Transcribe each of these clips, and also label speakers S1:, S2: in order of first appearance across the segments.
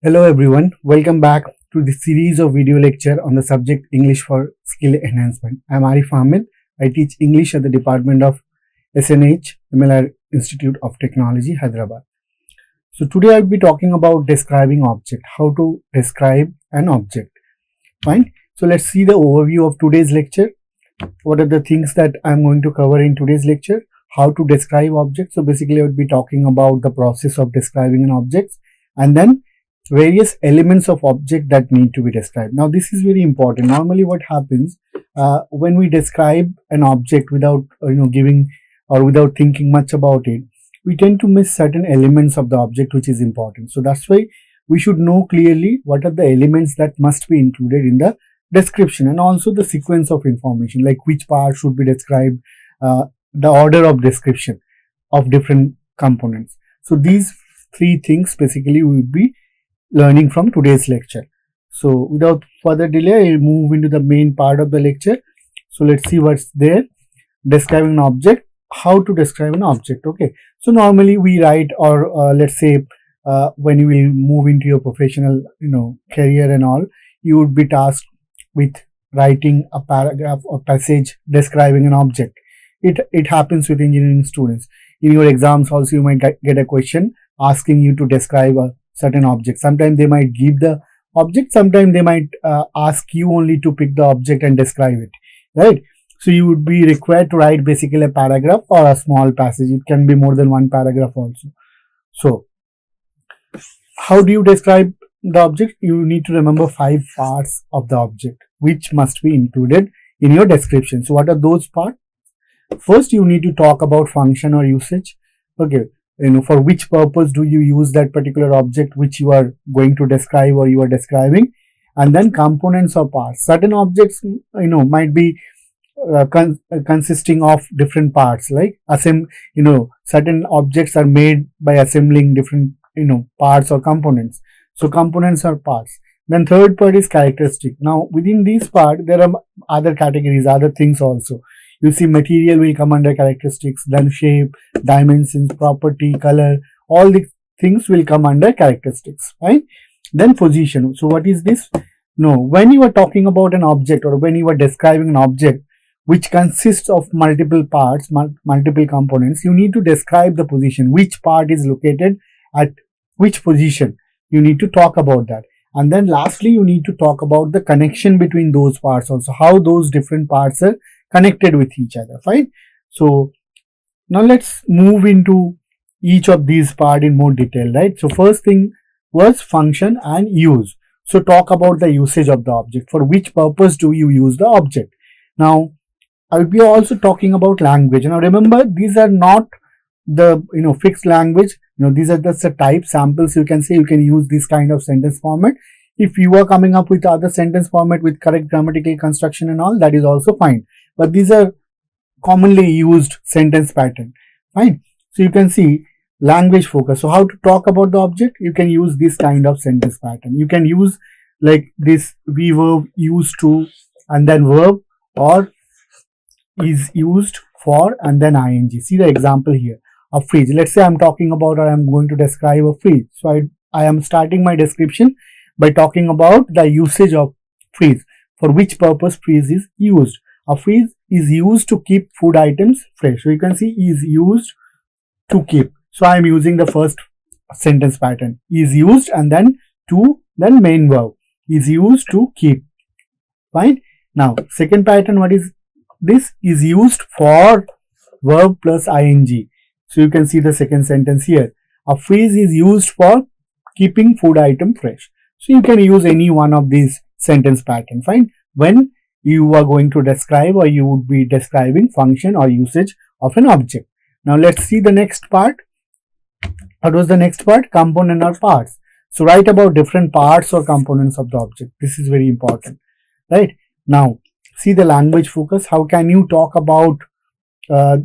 S1: Hello everyone, welcome back to the series of video lecture on the subject English for Skill Enhancement. I am Arif Ahammed. I teach English at the Department of SNH, MLR Institute of Technology, Hyderabad. So today I will be talking about describing object, how to describe an object. Fine. So let's see the overview of today's lecture. What are the things that I am going to cover in today's lecture? How to describe objects. So basically I would be talking about the process of describing an object and then various elements of object that need to be described. Now this is very important. Normally what happens when we describe an object without giving or without thinking much about it, we tend to miss certain elements of the object which is important. So that's why we should know clearly what are the elements that must be included in the description, and also the sequence of information, like which part should be described, the order of description of different components. So these three things basically we will be learning from today's lecture. So without further delay, I'll move into the main part of the lecture. So let's see what's there. Describing an object. How to describe an object. Okay. So normally we write, or let's say when you will move into your professional career and all, you would be tasked with writing a paragraph or passage describing an object. It happens with engineering students. In your exams also you might get a question asking you to describe a certain object. Sometimes they might give the object, sometimes they might ask you only to pick the object and describe it, right? So you would be required to write basically a paragraph or a small passage. It can be more than one paragraph also. So how do you describe the object? You need to remember 5 parts of the object which must be included in your description. So what are those parts? First, you need to talk about function or usage. Okay, for which purpose do you use that particular object which you are going to describe or you are describing, and then components or parts. Certain objects might be consisting of different parts, like certain objects are made by assembling different parts or components. So components or parts. Then third part is characteristic. Now within this part there are other categories, other things also. You see, material will come under characteristics, then shape, dimensions, property, color, all the things will come under characteristics, right? Then position. So what is this? No, when you are talking about an object or when you are describing an object which consists of multiple parts, multiple components, you need to describe the position, which part is located at which position. You need to talk about that. And then lastly, you need to talk about the connection between those parts also, how those different parts are connected with each other, fine? So now let's move into each of these parts in more detail, right? So first thing was function and use. So talk about the usage of the object. For which purpose do you use the object? Now I will be also talking about language. Now remember, these are not the fixed language. These are just the type samples. You can say you can use this kind of sentence format. If you are coming up with other sentence format with correct grammatical construction and all, that is also fine. But these are commonly used sentence pattern, fine? So you can see language focus. So how to talk about the object? You can use this kind of sentence pattern. You can use like this be verb used to and then verb, or is used for and then ing. See the example here. A phrase. Let's say I'm talking about, or I'm going to describe a phrase. So I am starting my description by talking about the usage of phrase. For which purpose phrase is used? A phrase is used to keep food items fresh. So you can see is used to keep. So I am using the first sentence pattern. Is used and then to, then main verb. Is used to keep. Fine. Now second pattern, what is this? Is used for verb plus ing. So you can see the second sentence here. A phrase is used for keeping food item fresh. So you can use any one of these sentence pattern, fine, when you are going to describe or you would be describing function or usage of an object. Now let's see the next part. What was the next part? Component or parts. So write about different parts or components of the object. This is very important, right? Now see the language focus. How can you talk about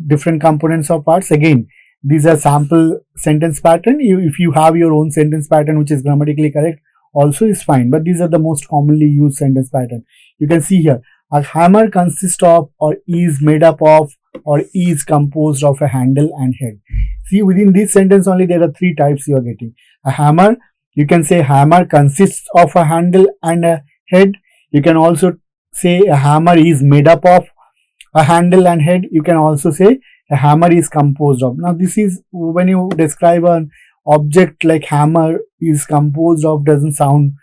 S1: different components or parts? Again, these are sample sentence pattern. If you have your own sentence pattern which is grammatically correct also is fine, but these are the most commonly used sentence pattern. You can see here, a hammer consists of or is made up of or is composed of a handle and head. See, within this sentence only there are 3 types you are getting. A hammer You can say hammer consists of a handle and a head. You can also say a hammer is made up of a handle and head. You can also say a hammer is composed of. Now this is when you describe an object like hammer is composed of, doesn't sound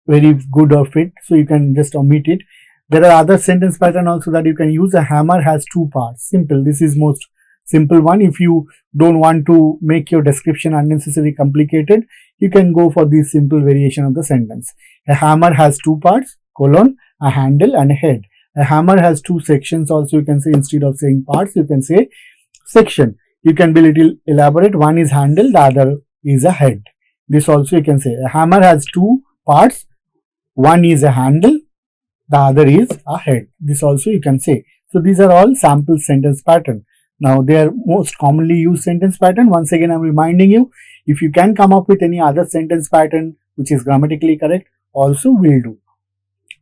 S1: very good or fit, so you can just omit it. There are other sentence pattern also that you can use. A hammer has two parts. Simple. This is most simple one. If you don't want to make your description unnecessarily complicated, you can go for this simple variation of the sentence. A hammer has two parts, colon, a handle and a head. A hammer has two sections also. You can say, instead of saying parts, you can say section. You can be little elaborate. One is handle, the other is a head. This also you can say. A hammer has two parts. One is a handle, the other is a head. This also you can say. So these are all sample sentence pattern. Now they are most commonly used sentence pattern. Once again, I'm reminding you, if you can come up with any other sentence pattern which is grammatically correct, also will do.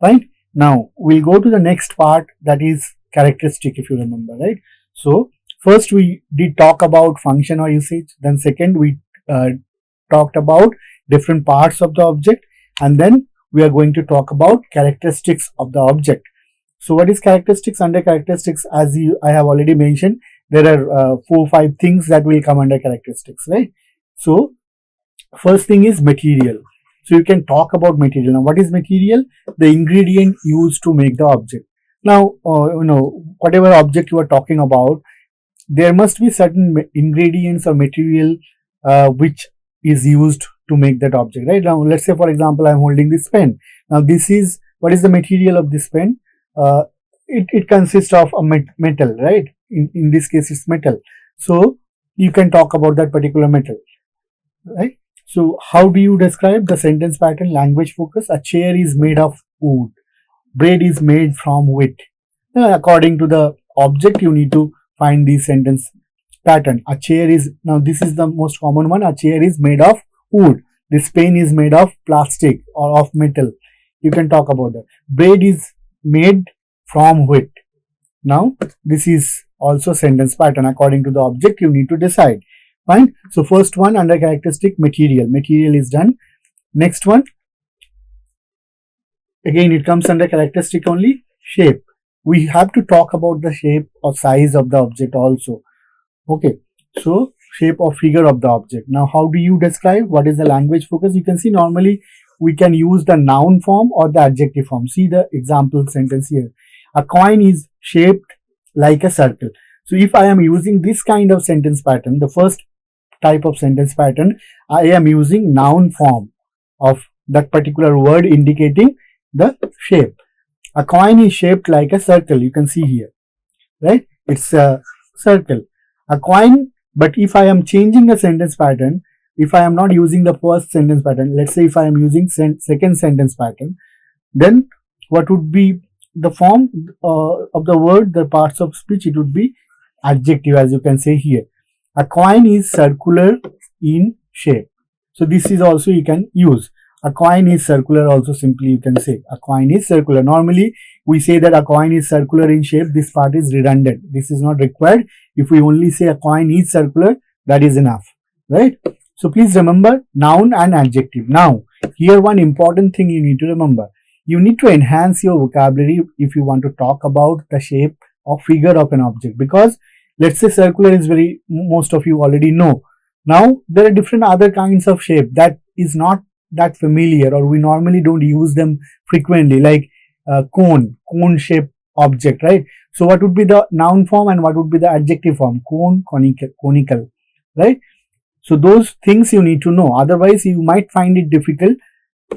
S1: Right? Now we'll go to the next part, that is characteristic, if you remember, right? So first we did talk about function or usage. Then second we talked about different parts of the object, and then we are going to talk about characteristics of the object. So what is characteristics? Under characteristics, as I have already mentioned, there are 4 or 5 things that will come under characteristics, right? So first thing is material. So you can talk about material. Now what is material? The ingredient used to make the object. Now whatever object you are talking about, there must be certain ingredients or material which is used to make that object, right? Now let's say, for example, I'm holding this pen. Now this is, what is the material of this pen? It consists of a metal, right? In this case it's metal. So you can talk about that particular metal, right? So how do you describe the sentence pattern? Language focus. A chair is made of wood. Bread is made from wheat. According to the object, you need to find the sentence pattern. A chair is, now this is the most common one. A chair is made of wood. This pen is made of plastic or of metal. You can talk about that. Bread is made from wheat. Now this is also sentence pattern. According to the object, you need to decide. Fine. So first one under characteristic, material. Material is done. Next one, again it comes under characteristic only, shape. We have to talk about the shape or size of the object also. Okay. So shape or figure of the object. Now how do you describe? What is the language focus? You can see normally we can use the noun form or the adjective form. See the example sentence here. A coin is shaped like a circle. So if I am using this kind of sentence pattern, the first type of sentence pattern, I am using noun form of that particular word indicating the shape. A coin is shaped like a circle. You can see here, right? It's a circle. A coin. But if I am changing the sentence pattern, if I am not using the first sentence pattern, let's say if I am using second sentence pattern, then what would be the form of the word, the parts of speech? It would be adjective, as you can say here. A coin is circular in shape. So this is also you can use. A coin is circular also, simply you can say a coin is circular. Normally we say that a coin is circular in shape. This part is redundant. This is not required. If we only say a coin is circular, that is enough, right? So please remember noun and adjective. Now here one important thing you need to remember. You need to enhance your vocabulary if you want to talk about the shape or figure of an object, because let's say circular is very, most of you already know. Now there are different other kinds of shape that is not that familiar, or we normally don't use them frequently, like cone shape object, right? So what would be the noun form and what would be the adjective form? Cone, conical, right? So those things you need to know. Otherwise you might find it difficult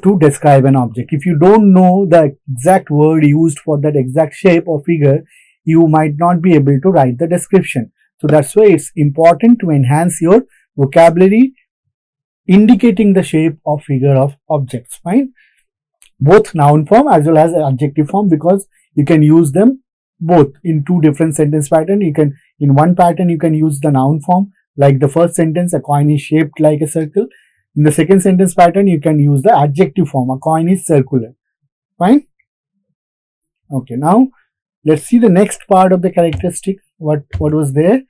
S1: to describe an object. If you don't know the exact word used for that exact shape or figure, you might not be able to write the description. So that's why it's important to enhance your vocabulary indicating the shape or figure of objects. Fine. Both noun form as well as adjective form, because you can use them both in two different sentence pattern. You can, in one pattern you can use the noun form, like the first sentence, a coin is shaped like a circle. In the second sentence pattern you can use the adjective form, a coin is circular. Fine. Okay, now let's see the next part of the characteristic. What was there?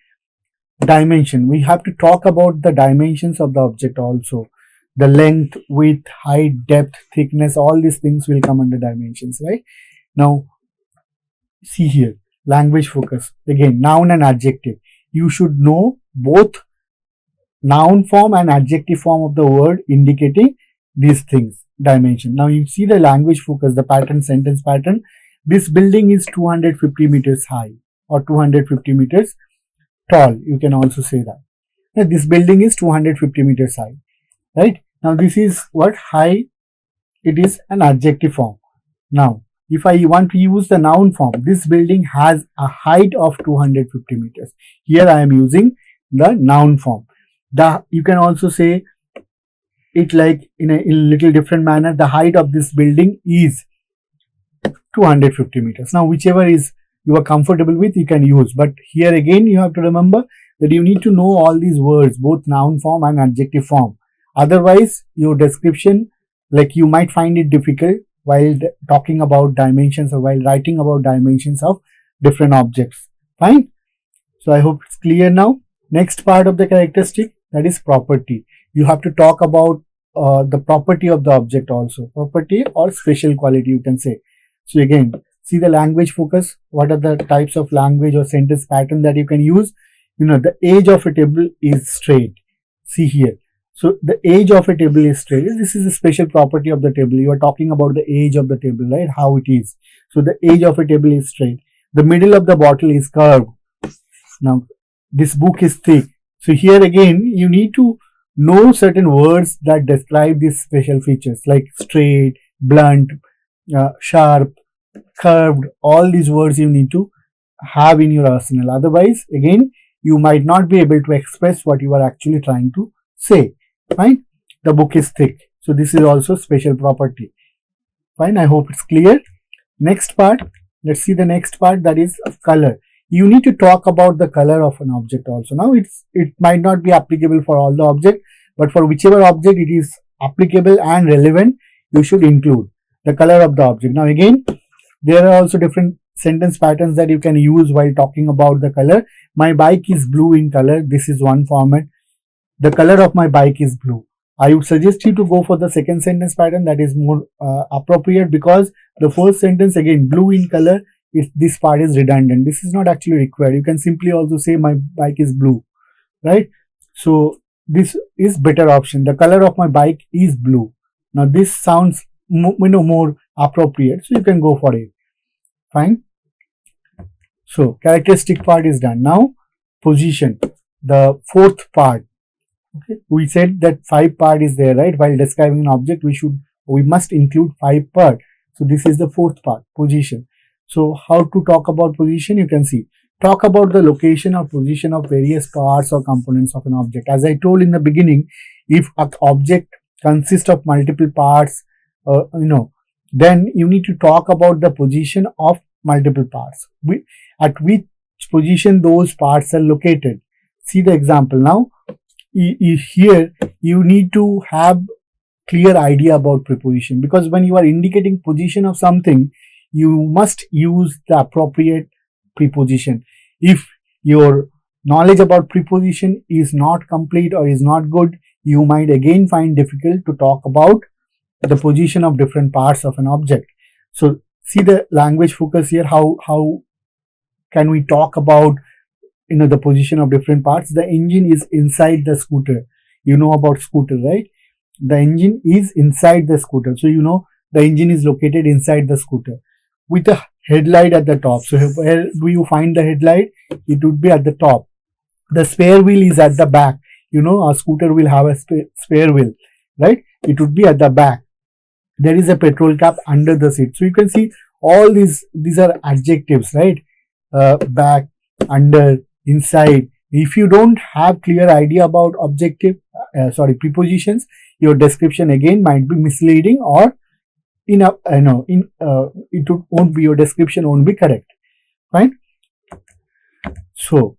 S1: Dimension. We have to talk about the dimensions of the object also. The length, width, height, depth, thickness, all these things will come under dimensions, right? Now, see here, language focus. Again, noun and adjective. You should know both noun form and adjective form of the word indicating these things, dimension. Now you see the language focus, the pattern, sentence pattern. This building is 250 meters high or 250 meters tall. You can also say that. Now, this building is 250 meters high, right? Now this is what high, it is an adjective form. Now, if I want to use the noun form, this building has a height of 250 meters. Here I am using the noun form. You can also say it like in a little different manner. The height of this building is 250 meters. Now, whichever is you are comfortable with, you can use. But here again, you have to remember that you need to know all these words, both noun form and adjective form. Otherwise, your description, like you might find it difficult while talking about dimensions or while writing about dimensions of different objects. Fine. So I hope it's clear now. Next part of the characteristic, that is property. You have to talk about the property of the object also. Property or special quality, you can say. So again, see the language focus. What are the types of language or sentence pattern that you can use? You know, the edge of a table is straight. See here. So the edge of a table is straight. This is a special property of the table. You are talking about the edge of the table, right? How it is. So the edge of a table is straight. The middle of the bottle is curved. Now, this book is thick. So here again, you need to know certain words that describe these special features like straight, blunt, sharp, curved. All these words you need to have in your arsenal. Otherwise, again, you might not be able to express what you are actually trying to say. Fine. The book is thick. So this is also special property. Fine. I hope it's clear. Next part. Let's see the next part, that is color. You need to talk about the color of an object also. Now it might not be applicable for all the object, but for whichever object it is applicable and relevant, you should include the color of the object. Now again, there are also different sentence patterns that you can use while talking about the color. My bike is blue in color. This is one format. The color of my bike is blue. I would suggest you to go for the second sentence pattern, that is more appropriate, because the first sentence, again, blue in color, this part is redundant. This is not actually required. You can simply also say my bike is blue, right? So this is better option. The color of my bike is blue. Now this sounds more appropriate, so you can go for it. Fine. So characteristic part is done. Now position, the fourth part. Okay, we said that 5 part is there, right? While describing an object, we must include 5 part. So this is the fourth part, position. So how to talk about position? You can see, talk about the location or position of various parts or components of an object. As I told in the beginning, if an object consists of multiple parts, then you need to talk about the position of multiple parts. At which position those parts are located. See the example now. Here you need to have clear idea about preposition, because when you are indicating position of something, you must use the appropriate preposition. If your knowledge about preposition is not complete or is not good, you might again find difficult to talk about the position of different parts of an object. So see the language focus here. How can we talk about the position of different parts? The engine is inside the scooter. You know about scooter, right? The engine is inside the scooter. So you know the engine is located inside the scooter with a headlight at the top. So where do you find the headlight? It would be at the top. The spare wheel is at the back. A scooter will have a spare wheel, right? It would be at the back. There is a petrol cap under the seat. So you can see all these are adjectives, right? Back, under, inside. If you don't have clear idea about prepositions, your description again might be misleading, or your description won't be correct. Fine. So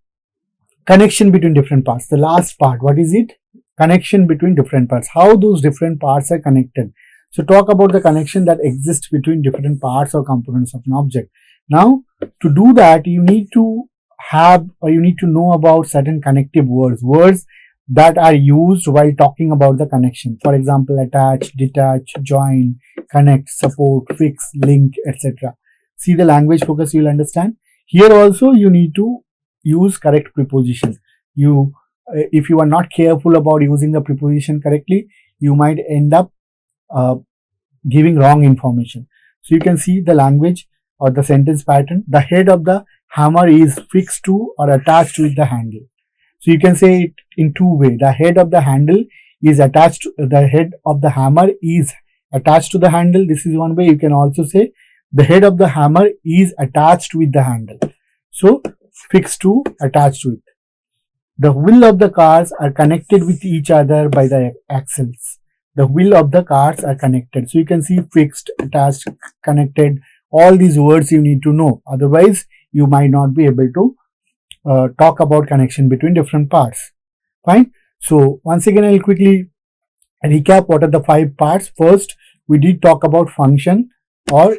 S1: connection between different parts. The last part, what is it? Connection between different parts. How those different parts are connected. So talk about the connection that exists between different parts or components of an object. Now, to do that, you need to know about certain connective words that are used while talking about the connection. For example, attach, detach, join, connect, support, fix, link, etc. See the language focus, you will understand. Here also you need to use correct preposition. If you are not careful about using the preposition correctly, you might end up giving wrong information. So you can see the language or the sentence pattern. The head of the hammer is fixed to or attached with the handle. So you can say it in two ways. The head of the handle is attached to, the head of the hammer is attached to the handle. This is one way. You can also say the head of the hammer is attached with the handle. So fixed to, attached to it. The wheel of the cars are connected with each other by the axles. The wheel of the cars are connected. So you can see fixed, attached, connected. All these words you need to know. Otherwise, you might not be able to talk about connection between different parts. Fine. So once again, I'll quickly recap what are the 5 parts. First, we did talk about function or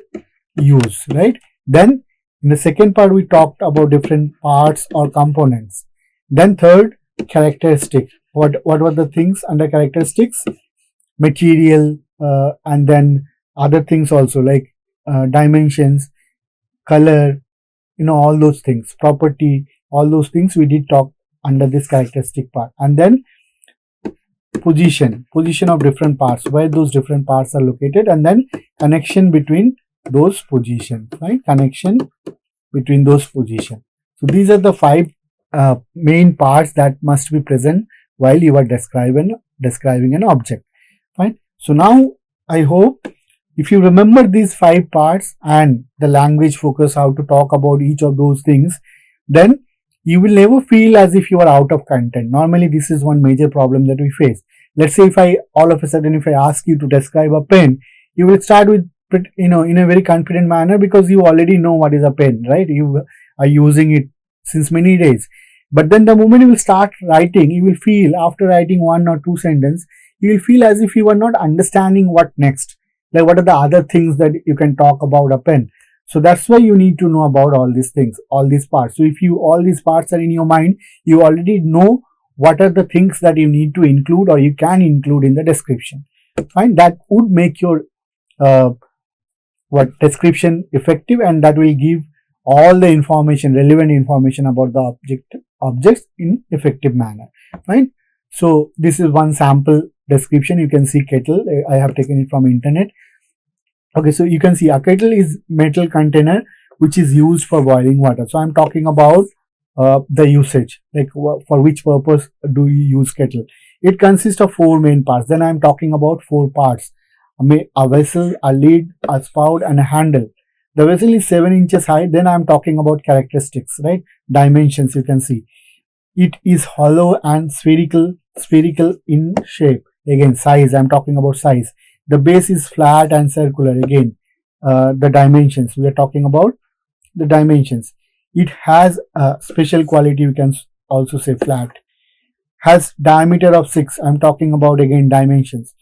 S1: use, right? Then in the second part, we talked about different parts or components. Then third, characteristic. What were the things under characteristics? Material, and then other things also like dimensions, color, all those things, property, all those things we did talk under this characteristic part. And then position of different parts, where those different parts are located, and then connection between those positions, right? Connection between those positions. So these are the 5 main parts that must be present while you are describing an object. Fine. So now I hope if you remember these 5 parts and the language focus, how to talk about each of those things, then you will never feel as if you are out of content. Normally, this is one major problem that we face. Let's say if I ask you to describe a pen, you will start with, in a very confident manner because you already know what is a pen, right? You are using it since many days. But then the moment you will start writing, you will feel after writing 1 or 2 sentences, you will feel as if you are not understanding what next. Like what are the other things that you can talk about a pen. So that's why you need to know about all these things, all these parts. So if all these parts are in your mind, you already know what are the things that you need to include or you can include in the description. Fine. That would make your description effective, and that will give all the information, relevant information about the objects in effective manner. Fine. So this is one sample description. You can see kettle. I have taken it from internet. Okay, so you can see a kettle is metal container which is used for boiling water. So I'm talking about the usage, like for which purpose do you use kettle. It consists of 4 main parts. Then I'm talking about 4 parts: a vessel, a lid, a spout, and a handle. The vessel is 7 inches high. Then I'm talking about characteristics, right? Dimensions, you can see. It is hollow and spherical in shape. Again, size, I'm talking about size. The base is flat and circular. Again, the dimensions, we are talking about the dimensions. It has a special quality, we can also say flat. Has diameter of 6, I'm talking about again dimensions.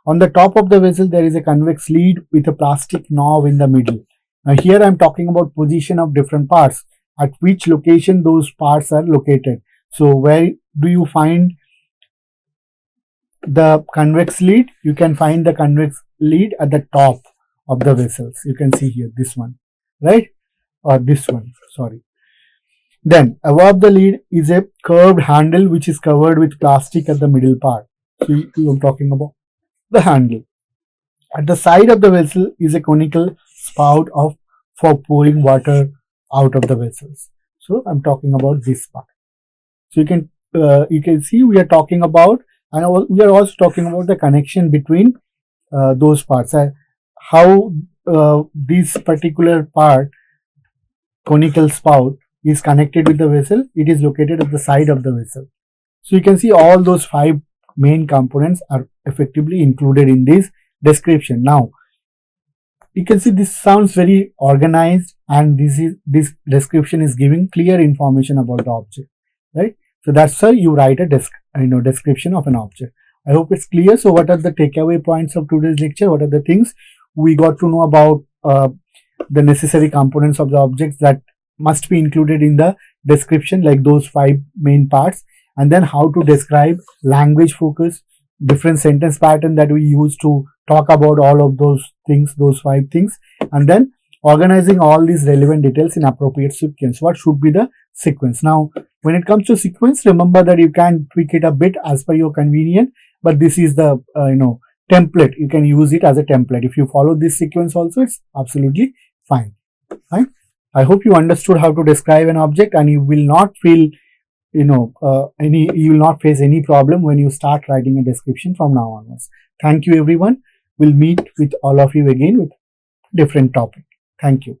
S1: On the top of the vessel, there is a convex lid with a plastic knob in the middle. Now here I'm talking about position of different parts, at which location those parts are located. So where do you find the convex lid? You can find the convex lid at the top of the vessels. You can see here, this one, right? Or this one, sorry. Then above the lid is a curved handle which is covered with plastic at the middle part. So I'm talking about the handle. At the side of the vessel is a conical spout for pouring water out of the vessels. So I'm talking about this part. So you can see we are talking about, and we are also talking about the connection between those parts. How this particular part, conical spout, is connected with the vessel. It is located at the side of the vessel. So you can see all those 5 main components are effectively included in this description. Now you can see this sounds very organized, and this description is giving clear information about the object, right? So that's why you write a description of an object. I hope it's clear. So what are the takeaway points of today's lecture? What are the things we got to know about the necessary components of the objects that must be included in the description, like those 5 main parts, and then how to describe language focus, different sentence pattern that we use to talk about all of those things, those 5 things, and then organizing all these relevant details in appropriate sequence. What should be the sequence? Now, when it comes to sequence, remember that you can tweak it a bit as per your convenience, but this is the template. You can use it as a template. If you follow this sequence also, it's absolutely fine. Right? I hope you understood how to describe an object, and you will not feel you will not face any problem when you start writing a description from now onwards. Thank you, everyone. We'll meet with all of you again with different topic. Thank you.